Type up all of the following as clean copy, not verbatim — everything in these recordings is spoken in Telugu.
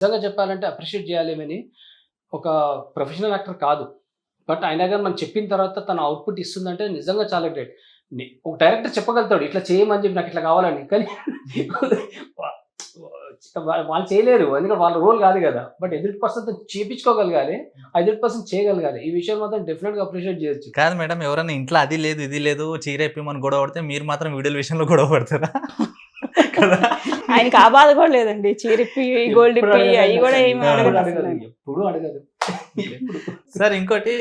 నిజంగా చెప్పాలంటే అప్రిషియేట్ చేయాలేమని ఒక ప్రొఫెషనల్ యాక్టర్ కాదు. బట్ అయినా గాని మనం చెప్పిన తర్వాత తన ఔట్‌పుట్ ఇస్తుందంటే నిజంగా చాలా గ్రేట్. ఒక డైరెక్టర్ చెప్పగలుగుతాడు ఇట్లా చేయమని చెప్పి నాకిట్లా కావాలని. కానీ వాళ్ళు చేయలేరు. ఎందుకంటే వాళ్ళ రోల్ కాదు గదా! బట్ ఎదుటి పర్సన్‌తో చేపించుకోగలగాలి. ఆ ఎదుటి పర్సన్ చేయగలగాలి. ఈ విషయం మాత్రం డెఫినిట్‌గా అప్రిషియేట్ చేయొచ్చు. కాదు మేడం, ఎవరైనా ఇంట్లో అది లేదు, ఇది లేదు, చీర ఇప్పియమని గొడవ పడితే మీరు మాత్రం వీడియోల విషయంలో గొడవ పడతారా? కదా! ఆయనకి ఆ బాధ కూడా లేదండి. చీరిప్పి, గోల్డ్ ఎప్పుడు ఇప్పి అయి అడగలేదు కూడా అసలు. ఏమి ఆ! ఎప్పుడు అడగడు అడగదు. అసలు. ఎప్పుడు అడగదు. ఎప్పుడు. సార్ ఇంకోటి,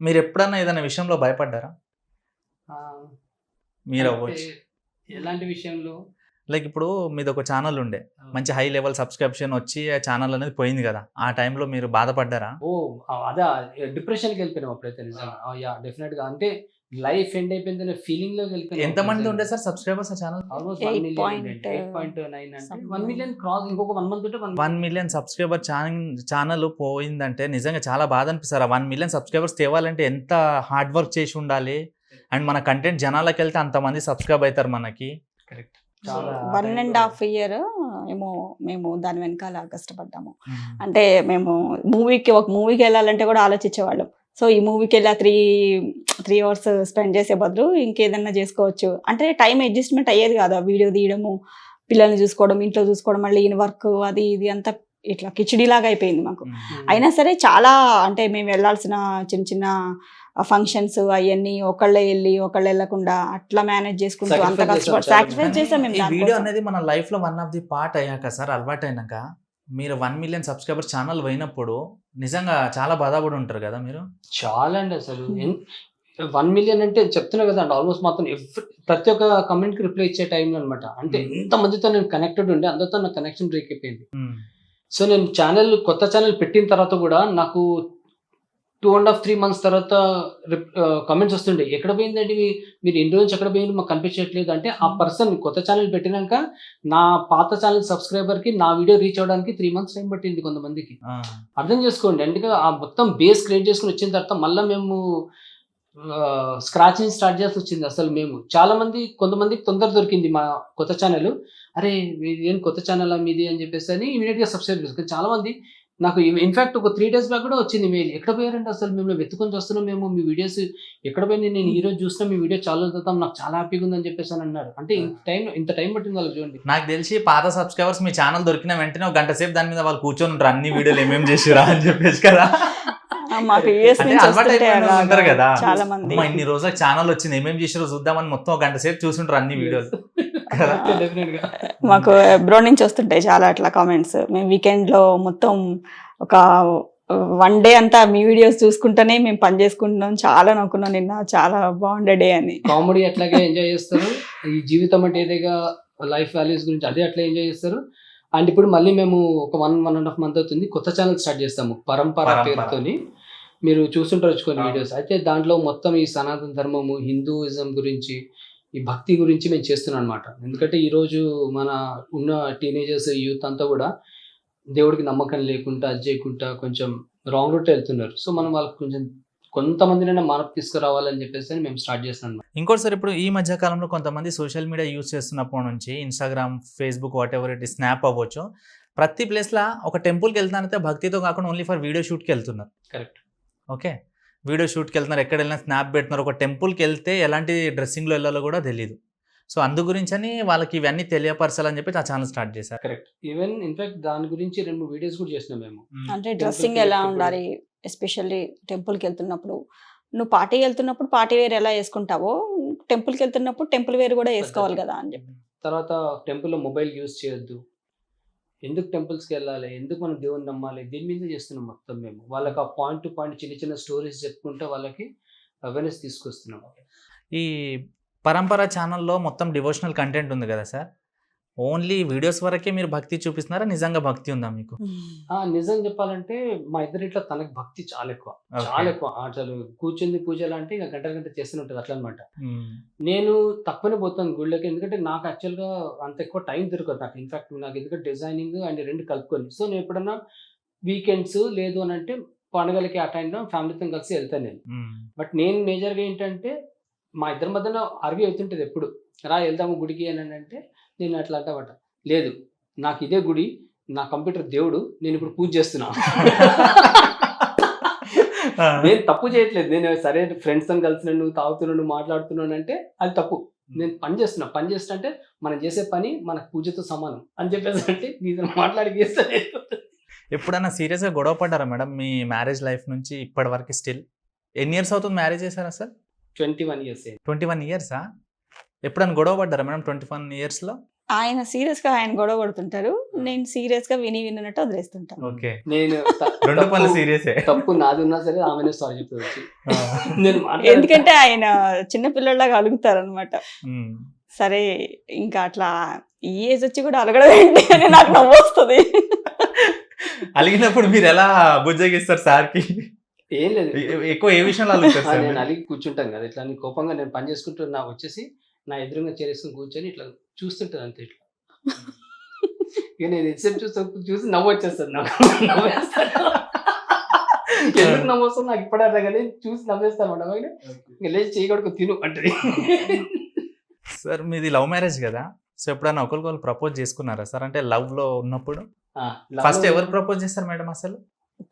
మీరెప్పుడన్నా ఏదైనా విషయంలో భయపడ్డారా? ఆ! అంటే మీరవ్వచ్చు. ఎలాంటి విషయంలో? లైక్ ఇప్పుడు మీదొక ఛానల్ ఉండే. మంచి హై లెవెల్ సబ్‌స్క్రిప్షన్ వచ్చి ఆ ఛానల్ అనేది పోయింది గదా! ఆ టైంలో మీరు బాధపడ్డారా? ఓహ్! అదా డిప్రెషన్‌కెళ్ళిపోయినాం అప్పుడైతే నిజంగా. యాహ్! డెఫినిట్‌గా. అంటే లైఫ్ ఎండ్ అయిపోయిందనే ఫీలింగ్‌లోకి వెళ్ళిపోయినాం అప్పుడు ఎంతమంది ఉండే నిజంగా. సార్ సబ్‌స్క్రైబర్స్ ఆ ఛానల్‌కి? ఆల్‌మోస్ట్ 1,000,000 ఉండేండి. 8 8.9 అంటే సమ్ 1,000,000 క్రాస్ ఇంకొక 1 మంత్ ఉంటే 1,000,000 సబ్‌స్క్రైబర్ ఛానల్ పోయిందంటే నిజంగా చాలా బాధ అనిపిస్తది. ఆ 1,000,000 సబ్‌స్క్రైబర్స్ తేవాలంటే ఎంత హార్డ్ వర్క్ చేసి ఉండాలి. అండ్ మన కంటెంట్ జనాలకెళ్తే అంతమంది సబ్‌స్క్రైబ్ అయితారు మనకి. కరెక్ట్. సో, చాలా ఆ 1 టైంలో ½ ఇయర్ ఏమో మేము దాని వెనకాల కష్టపడ్డాము. హ్మ్. అంటే మేము ఒక మూవీకెళ్ళాలంటే కూడా ఆలోచించేవాళ్ళం. సో, ఈ మూవీకెళ్ళి 3 అవర్స్ స్పెండ్ చేసే బదులు ఇంకేదన్నా జేసుకోవచ్చు. అంటే టైమ్ అడ్జస్ట్‌మెంట్ అయ్యేది కాదు. ఆ వీడియో తీయడము, పిల్లల్ని చూసుకోవడం, ఇంట్లో చూసుకోవడం, మళ్ళీ ఈయన వర్క్ అది ఇది అంతా ఇట్లా కిచిడీలాగా అయిపోయింది మాకు. హ్మ్. అయినా సరే చాలా అంటే మేము వెళ్ళాల్సిన చిన్న చిన్న ఫంక్షన్స్ అయన్నీ ఒకళ్ళే ఎళ్లి, ఒకళ్ళెళ్ళకుండా అట్లా మేనేజ్ చేసుకుంటూ అంత సాక్రిఫైస్ చేసాం కష్టపడి చాలా సాక్రిఫైస్ మేము. కానీ చేసాం మేము ఈ వీడియో దానికోసం. అనేది మన లైఫ్‌లో వన్ ఆఫ్ ది పార్ట్ అయ్యాక సార్, అలవాటయినాక మీరు 1,000,000 సబ్‌స్క్రైబర్స్ ఛానల్ పోయినప్పుడు నిజంగా చాలా బాధపడి ఉంటారు గదా మీరు? చాలా అండి అసలు. హ్మ్. 1,000,000 అంటే చెప్తున్నా కదండీ ఆల్‌మోస్ట్ మొత్తం ప్రతి ఒక్క కామెంట్‌కి రిప్లై ఇచ్చే టైంలో అన్నమాట. అంటే హ్మ్. ఎంతమందితో నేను కనెక్టెడ్ ఉండే అందరితో నా కనెక్షన్ బ్రేక్ అయిపోయింది. హ్మ్. సో, నేను కొత్త ఛానెల్ పెట్టిన తర్వాత గూడా నాకు 2 3 మంత్స్ తర్వాత కామెంట్స్ వస్తుండే. "ఎక్కడ పోయిందండి మీరు ఇన్ని రోజులు నుంచి ఎక్కడ పోయిండ్రు మాకు కనిపించట్లేదు" అంటే ఆ పర్సన్ కొత్త ఛానెల్ పెట్టినంక నా పాత ఛానెల్ సబ్‌స్క్రైబర్‌కి నా వీడియో రీచ్ అవ్వడానికి 3 మంత్స్ టైం పట్టింది కొంతమందికి. ఆ! అర్థం చేసుకోండి. అందుకే ఆ మొత్తం బేస్ క్రియేట్ చేసుకొని వచ్చిన తర్వాత మళ్ళా మేము స్క్రాచ్ నుంచి స్టార్ట్ చేయాల్సొచ్చింది అసలు మేము. కొంతమందికి తొందర దొరికింది మా కొత్త ఛానెల్. "అరే! మీదేం కొత్త ఛానలా మీది" అని చెప్పేసని ఇమ్మీడియేట్‌గా సబ్‌స్క్రైబ్ చేసుకున్నారు. చాలా మంది నాకు ఇన్‌ఫాక్ట్ ఒక 3 డేస్ బ్యాక్ కూడా వచ్చింది మెయిల్. "ఎక్కడ పోయారండి అసలు మిమ్మల్ని వెతుక్కొని చూస్తున్నాం మేము. మీ వీడియోస్ ఎక్కడ పోయింది? నేను ఈరోజు చూసినా మీ వీడియో చాలా రోజుల తర్వాత నాకు చాలా హ్యాపీగా ఉందని" చెప్పేసని అన్నారు. అంటే ఇంత టైం పట్టింది వాళ్ళకి చూడండి. నాకు తెలిసి పాత సబ్‌స్క్రైబర్స్ మీ ఛానల్ దొరికిన వెంటనే ఒక గంట సేపు దాని మీద వాళ్ళు కూర్చొని ఉంటారు. అన్ని వీడియోలు ఏమేమి చేసిర్రా అని చెప్పేసి కదా! మాకు యూఎస్ అంటే నుంచి అలవాటు వస్తుంటే అయిపోయిన ఉంటారు అలాగా గదా! చాలా మంది. అమ్మ ఇన్ని రోజులకు ఛానల్ వచ్చింది. ఏమేమి చేసిర్రో చూద్దామని మొత్తం ఒక గంట సేపు చూసుంటారు అన్ని వీడియోలు. కదా! డెఫినిట్‌గా. మాకు అబ్రాడ్ నుంచి వస్తుంటాయి చాలా అట్లా కామెంట్స్. మేము వీకెండ్‌లో మొత్తం ఒక 1 డే అంతా మీ వీడియోస్ చూసుకుంటూనే మేము పని చేసుకుంటున్నాం. చాలా నవ్వుకున్నాం నిన్న. చాలా బాగుండే డే అని. కామెడీ అట్లాగే ఎంజాయ్ చేస్తారు. ఈ జీవితం అంటే ఏదేగా లైఫ్ వాల్యూస్ గురించి అదే అట్లా ఎంజాయ్ చేస్తారు. అండ్ ఇప్పుడు మళ్ళీ మేము ఒక 1 ½ మంత్ అవుతుంది. కొత్త ఛానెల్ స్టార్ట్ చేస్తాము. పరంపర పేరుతోని. మీరు చూసుండొచ్చు కొన్ని వీడియోస్. అయితే దాంట్లో మొత్తం ఈ సనాతన ధర్మము, హిందూయిజం గురించి, ఈ భక్తి గురించి మేము చేస్తున్నాం అన్నమాట. ఎందుకంటే ఈరోజు మన ఉన్న టీనేజర్స్, యూత్ అంతా కూడా దేవుడికి నమ్మకం లేకుండా, అది చేయకుండా కొంచెం రాంగ్ రూట్‌లో వెళ్తున్నారు. సో, మనం వాళ్ళకి కొంచెం కొంతమందినైనా మార్పు తీసుకురావాలని చెప్పేసని మేము స్టార్ట్ చేస్తున్నాం. ఇంకోటి సార్, ఇప్పుడు ఈ మధ్య కాలంలో కొంతమంది సోషల్ మీడియా యూజ్ చేస్తున్నప్పటి నుంచి Instagram, Facebook whatever it is, snap అవ్వచ్చు. ప్రతి ప్లేస్‌ల ఒక టెంపుల్‌కెళ్తానంటే భక్తితో కాకుండా ఓన్లీ ఫర్ వీడియో షూట్‌కెళ్తున్నారు. కరెక్ట్. ఓకే. వీడియో షూట్‌కెళ్తున్నారు. ఎక్కడెళ్ళినా స్నాప్ పెడుతున్నారు. ఒక టెంపుల్‌కెళ్తే ఎలాంటి డ్రెస్సింగ్‌లో ఎళ్ళాలో కూడా తెలీదు. సో, అందు గురించని వాళ్ళకి ఇవన్నీ తెలియపరచాలని చెప్పి ఆ ఛానెల్ స్టార్ట్ చేశారు. కరెక్ట్. ఈవెన్ ఇన్‌ఫాక్ట్ దాని గురించి 2, 3 వీడియోస్ కూడా చేసినాం మేము. అంటే టెంపుల్‌కి డ్రెస్సింగ్ ఎలా వెళ్ళేటప్పుడు ఉండాలి? ఎస్పెషల్లీ టెంపుల్‌కెళ్తున్నప్పుడు. నువ్వు పార్టీకెళ్తున్నప్పుడు పార్టీ వేర్ ఎలా యేసుకుంటావో, టెంపుల్‌కెళ్తున్నప్పుడు టెంపుల్ వేర్ గూడా యేసుకోవాలి పద్ధతి. గదా! అని జెప్పి. తర్వాత టెంపుల్‌లో మొబైల్ యూజ్ చేయొద్దు. ఎందుకు టెంపుల్స్‌కెళ్ళాలి? ఎందుకు మనం దేవుడిని నమ్మాలి? దీని మీద చేస్తున్నాం మొత్తం మేము. వాళ్ళకి ఆ పాయింట్ టు పాయింట్ చిన్న చిన్న స్టోరీస్ చెప్పుకుంటా వాళ్ళకి అవేర్‌నెస్ తీసుకొస్తున్నాం. ఈ పరంపర ఛానెల్‌లో మొత్తం డివోషనల్ కంటెంట్ ఉంది గదా సార్! ఓన్లీ వీడియోస్ వరకే మీరు భక్తి చూపిస్తున్నారా? నిజంగా భక్తి ఉందా మీకు? నిజం చెప్పాలంటే మా ఇద్దరిట్లో తనకి భక్తి చాలా ఎక్కువ. ఓకే. చాలా ఎక్కువ. అసలు కూర్చుంది పూజలంటే ఇక గంటలు గంటలు చేస్తూనే ఉంటది అట్లనమాట. హ్మ్. నేను తక్కువనే పోతాను గుళ్ళకి. ఎందుకంటే నాకు యాక్చువల్‌గా అంత ఎక్కువ టైం దొరకదు నాకు. ఇన్‌ఫాక్ట్ నాకు ఎందుకంటే డిజైనింగ్ అండ్ 2 కలుపుకొని. సో, నేను ఎప్పుడన్నా వీకెండ్స్ లేదు అనంటే పండుగలకి ఆ టైంలో ఫ్యామిలీతోని కలిసి ఎళ్తాను నేను. హ్మ్. బట్ నేను మేజర్‌గా ఏంటంటే మా ఇద్దరి మధ్యన ఆర్గ్యూ అయితుంటది ఎప్పుడు. "రా ఎళ్దాము గుడికి" అననంటే నేను అట్లా అంటామాట. "లేదు నాకిదే గుడి. నా కంప్యూటర్ దేవుడు, నేను ఇప్పుడు పూజ చేస్తున్నా. నేను తప్పు చేయట్లేదు, నేను సరే ఫ్రెండ్స్తో కలిసినాను, తాగుతున్నాను, మాట్లాడుతున్నాను అంటే అది తప్పు. నేను పని చేస్తున్నా అంటే మనం చేసే పని మనకు పూజతో సమానం అని చెప్పేసి అంటే నీతో మాట్లాడి చేస్తే ఎప్పుడైనా సీరియస్గా గొడవ పడ్డారా మేడం మీ మ్యారేజ్ లైఫ్ నుంచి ఇప్పటి వరకు స్టిల్? ఎన్ని ఇయర్స్ అవుతుంది మ్యారేజ్ చేశారా సార్? 21 years. 21 ఇయర్సా? ఎప్పుడైనా గొడవ పడ్డారా మేడం 21 ఇయర్స్లో? ఆయన సీరియస్ గా ఆయన గొడవ పడుతుంటారు, నేను సీరియస్ గా విన్నట్టు వదిలేస్తుంటాను. ఓకే, నేను రెండు పనులు సీరియసే. తప్పు నాది ఉన్నా సరే ఆమెనే సారీ చెప్తుంది. నేను ఎందుకంటే ఆయన చిన్న పిల్లల్లాగా అలుగుతారు అనమాట. సరే ఇంకా అట్లా ఈ ఏజ్ వచ్చి కూడా అలగడం ఏంటి అని నాకు నవ్వు వస్తుంది. అలిగినప్పుడు మీరు ఎలా బుజ్జగిస్తారు సార్కి? ఏం లేదు, ఎక్కువ ఏ విషయంలో అలుగుతారు సార్? నేను అలిగి కూర్చుంటాను కదా ఇట్లా, కోపంగా నేను పని చేసుకుంటున్నా వచ్చేసి నా ఎదురుగా చేరేసుకుని కూర్చొని ఇట్లా చూస్తుంటాను అంతే. ఇట్లా ఇక నేను ఎంతసేపు చూసి నవ్వు వచ్చేస్తాను నాకు. ఎందుకు నవ్వు వస్తుంది నాకు ఇప్పుడే అర్థం కానీ చూసి నవ్వేస్తాను అన్నమాట. ఇంకా లేచి చేయకూడదు తిను అంటే. సార్ మీది లవ్ మ్యారేజ్ కదా, సో ఎప్పుడైనా ఒకరికొకరు ప్రపోజ్ చేసుకున్నారా సార్? అంటే లవ్ లో ఉన్నప్పుడు ఫస్ట్ ఎవరు ప్రపోజ్ చేస్తారు మేడం అసలు?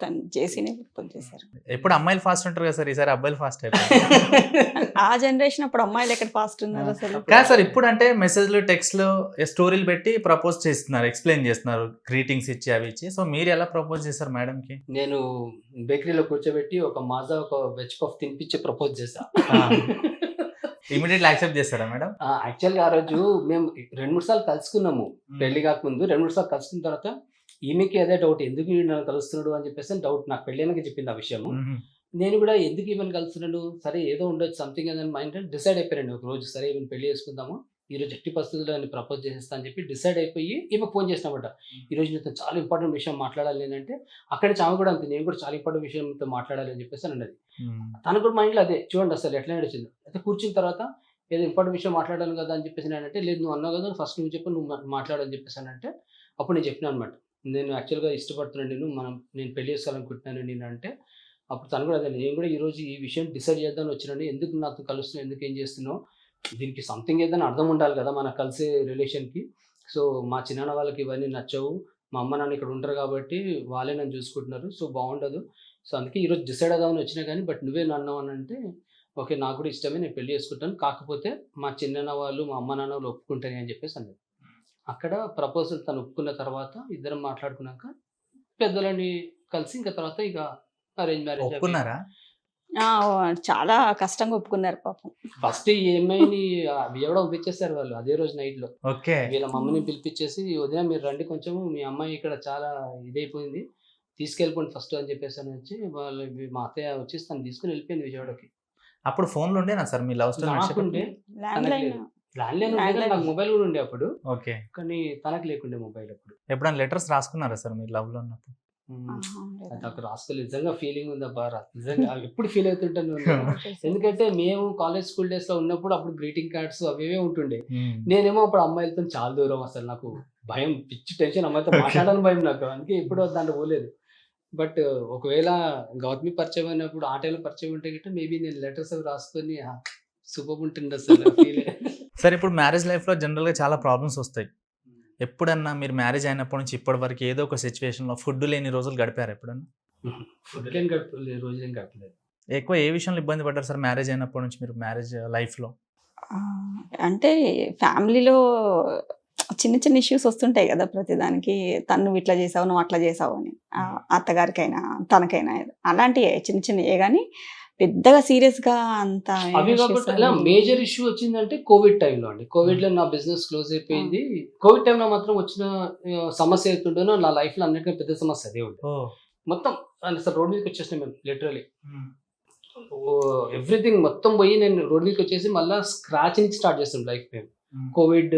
తను చేసినే ప్రపోజ్ చేశారు. ఎప్పుడు అమ్మాయిలు ఫాస్ట్ ఉంటారు కదా సార్, ఈసారి అబ్బాయిలు ఫాస్ట్ అయిపోయారు. ఆ జనరేషన్ అప్పుడు అమ్మాయిలు ఎక్కడ ఫాస్ట్ ఉన్నారు అసలు? కాదు సార్, ఇప్పుడు అంటే మెసేజ్లు టెక్స్ట్లు స్టోరీలు పెట్టి ప్రపోజ్ చేస్తున్నారు, ఎక్స్ప్లెయిన్ చేస్తున్నారు, గ్రీటింగ్స్ ఇచ్చి అవి ఇచ్చి. సో మీరు ఎలా ప్రపోజ్ చేశారు మేడం కి? నేను బేకరీలో కూర్చోబెట్టి ఒక మాజా ఒక వెజ్ పఫ్ తినిపించి ప్రపోజ్ చేశా. ఇమీడియట్లీ యాక్సెప్ట్ చేస్తారా మేడం? యాక్చువల్గా ఆ రోజు మేము 2-3 సార్లు కలుసుకున్నాము పెళ్లి కాకముందు. 2-3 సార్లు కలుసుకున్న తర్వాత ఈమెకి అదే డౌట్, ఎందుకు నన్ను కలుస్తున్నాడు అని చెప్పేసి డౌట్. నాకు పెళ్ళైనాక చెప్పింది ఆ విషయము. నేను కూడా ఎందుకు ఈమెను కలుస్తున్నాడు, సరే ఏదో ఉండొచ్చు సంథింగ్ అని మైండ్ డిసైడ్ అయిపోయాను ఒక రోజు. సరే ఈమెను పెళ్లి చేసుకుందాము, ఈరోజు ఎట్టి పరిస్థితుల్లో నేను ప్రపోజ్ చేసేస్తా అని చెప్పి డిసైడ్ అయిపోయి ఈమె ఫోన్ చేసినమాట. ఈరోజు నీతో చాలా ఇంపార్టెంట్ విషయం మాట్లాడాలి నేనంటే, అక్కడి నుంచి ఆమె కూడా అంతే, నేను కూడా చాలా ఇంపార్టెంట్ విషయంతో మాట్లాడాలి అని చెప్పేసి అన్నది. తను కూడా మైండ్లో అదే, చూడండి అసలు ఎట్లా నడిచింది. అయితే కూర్చున్న తర్వాత ఏదో ఇంపార్టెంట్ విషయం మాట్లాడాను కదా అని చెప్పేసి నేనంటే, లేదు నువ్వు అన్నావు కదా ఫస్ట్ నువ్వు చెప్పు, నువ్వు మాట్లాడని చెప్పేసి అంటే అప్పుడు నేను చెప్పినా అనమాట, నేను యాక్చువల్గా ఇష్టపడుతున్నాను నేను పెళ్లి చేసుకోవాలనుకుంటున్నాను నేను అంటే. అప్పుడు తను కూడా అదే, నేను కూడా ఈరోజు ఈ విషయం డిసైడ్ చేద్దామని వచ్చినాను, ఎందుకు నాతో కలుస్తున్నావు, ఎందుకు ఏం చేస్తున్నావు, దీనికి సంథింగ్ ఏదైనా అర్థం ఉండాలి కదా మన కలిసే రిలేషన్కి. సో మా చిన్న వాళ్ళకి ఇవన్నీ నచ్చవు, మా అమ్మ నాన్న ఇక్కడ ఉంటారు కాబట్టి వాళ్ళే నన్ను చూసుకుంటున్నారు, సో బాగుండదు. సో అందుకే ఈరోజు డిసైడ్ అవుదామని వచ్చినా కానీ, బట్ నువ్వే అన్నావు అని అంటే ఓకే నాకు కూడా ఇష్టమే, నేను పెళ్లి చేసుకుంటాను, కాకపోతే మా చిన్న వాళ్ళు మా అమ్మ నాన్న వాళ్ళు ఒప్పుకుంటాను అని చెప్పేసి అన్నది. అక్కడ ప్రపోజల్ తను ఒప్పుకున్న తర్వాత ఇద్దరం మాట్లాడుకున్నాక పెద్దలని కలిసి ఇంకా తర్వాత ఇక అరేంజ్ మ్యారేజ్. ఒప్పుకున్నారా? చాలా కష్టంగా ఒప్పుకున్నారు పాపం. ఫస్ట్ ఈఎంఐని విజయవాడ పంపించేస్తారు వాళ్ళు అదే రోజు నైట్ లో. ఓకే, వీళ్ళ మమ్మీని పిలిపించేసి ఉదయం మీరు రండి, కొంచెం మీ అమ్మాయి ఇక్కడ చాలా ఇదైపోయింది, తీసుకెళ్ళిపోండి ఫస్ట్ అని చెప్పేసి అని వచ్చి వాళ్ళు మా అత్తయ్య వచ్చేసి తను తీసుకుని వెళ్ళిపోయింది విజయవాడకి. అప్పుడు ఫోన్లు ఉండేనా సార్ మీ లవ్ స్టోరీ? నాకుండే, ల్యాండ్లైన్ నాకు మొబైల్ కూడా ఉండే అప్పుడు. ఓకే, కానీ తనకు లేకుండే మొబైల్ అప్పుడు. ఎప్పుడైనా లెటర్స్ రాసుకున్నారా సార్ మీరు లవ్ లో ఉన్నప్పుడు? నాకు రాసుకోలేదు, నిజంగా ఫీలింగ్ ఉందా బాగా, నిజంగా ఎప్పుడు ఫీల్ అవుతుంటాను. ఎందుకంటే మేము కాలేజ్ స్కూల్ డేస్ లో ఉన్నప్పుడు అప్పుడు గ్రీటింగ్ కార్డ్స్ అవేవే ఉంటుండే. నేనేమో అప్పుడు అమ్మాయిలతో చాలా దూరం, అసలు నాకు భయం, పిచ్చి టెన్షన్, అమ్మాయితో మాట్లాడాలని భయం నాకు, అందుకే ఎప్పుడు దాంట్లో పోలేదు. బట్ ఒకవేళ గౌతమి పరిచయం అయినప్పుడు ఆ టైంలో పరిచయం ఉంటే గిట్ట మేబీ నేను లెటర్స్ అవి రాసుకొని సూపర్ ఉంటుండే అసలు ఫీల్. సార్ ఇప్పుడు మ్యారేజ్ లైఫ్లో జనరల్గా చాలా ప్రాబ్లమ్స్ వస్తాయి. ఎప్పుడన్నా మీరు మ్యారేజ్ అయినప్పటి నుంచి ఇప్పటి వరకు ఏదో ఒక సిచ్యువేషన్లో ఫుడ్ లేని రోజులు గడిపారు ఎప్పుడన్నా? ఫుడ్ లేని రోజులు ఏం గడపలేదు. ఎక్కువ ఏ విషయంలో ఇబ్బంది పడ్డారు సార్ మ్యారేజ్ అయినప్పటి నుంచి మీరు మ్యారేజ్ లైఫ్లో? అంటే ఫ్యామిలీలో చిన్న చిన్న ఇష్యూస్ వస్తుంటాయి కదా ప్రతిదానికి, తను ఇట్లా చేసావు నువ్వు అట్లా చేసావు అని, అత్తగారికైనా తనకైనా అలాంటివి చిన్న చిన్నవే కానీ పెద్దగా సీరియస్ గా అంత. అవి కాకుండా ఇలా మేజర్ ఇష్యూ వచ్చిందంటే కోవిడ్ టైంలో అండి. కోవిడ్ లో నా బిజినెస్ క్లోజ్ అయిపోయింది. కోవిడ్ టైంలో మాత్రం వచ్చిన సమస్య అవుతుండేనో నా లైఫ్ లో అన్నిటికీ పెద్ద సమస్య అదే ఉంటుంది. మొత్తం అసలు రోడ్ మీదకి వచ్చేసినా మేము లిటరలీ ఎవ్రీథింగ్ మొత్తం పోయి నేను రోడ్ మీదకి వచ్చేసి మళ్ళీ స్క్రాచ్ నుంచి స్టార్ట్ చేస్తాం లైఫ్ మేము. కోవిడ్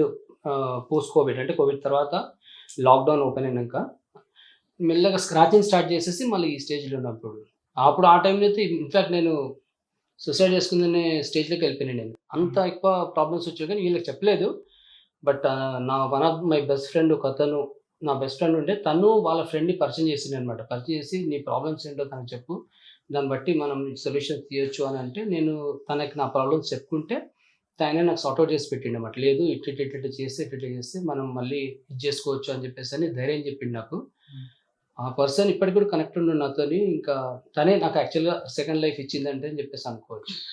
పోస్ట్ కోవిడ్ అంటే కోవిడ్ తర్వాత లాక్డౌన్ ఓపెన్ అయినాక మెల్లగా స్క్రాచింగ్ స్టార్ట్ చేసేసి మళ్ళీ ఈ స్టేజ్లో ఉన్నప్పుడు అప్పుడు ఆ టైంలో అయితే ఇన్ఫ్యాక్ట్ నేను సూసైడ్ చేసుకుందనే స్టేజ్లోకి వెళ్ళిపోయాను. నేను అంత ఎక్కువ ప్రాబ్లమ్స్ వచ్చాయి కానీ వీళ్ళకి చెప్పలేదు. బట్ నా one of my best friend ఒక అతను, నా బెస్ట్ ఫ్రెండ్ ఉంటే తను వాళ్ళ ఫ్రెండ్ని పరిచయం చేసింది అనమాట. పరిచయం చేసి నీ ప్రాబ్లమ్స్ ఏంటో తనకు చెప్పు, దాన్ని బట్టి మనం సొల్యూషన్ తీయొచ్చు అని అంటే నేను తనకి నా ప్రాబ్లమ్స్ చెప్పుకుంటే ఆయన నాకు సార్ట్అవుట్ చేసి పెట్టిండు అన్నమాట. లేదు ఇట్లా చేస్తే మనం మళ్ళీ ఇది చేసుకోవచ్చు అని చెప్పేసి అని ధైర్యం చెప్పిండు నాకు. ఆ పర్సన్ ఇప్పటికి కూడా కనెక్ట్ ఉన్నాడు నాతోని. ఇంకా తనే నాకు యాక్చువల్‌గా సెకండ్ లైఫ్ ఇచ్చిందంటే అని చెప్పేసి అనుకోవచ్చు.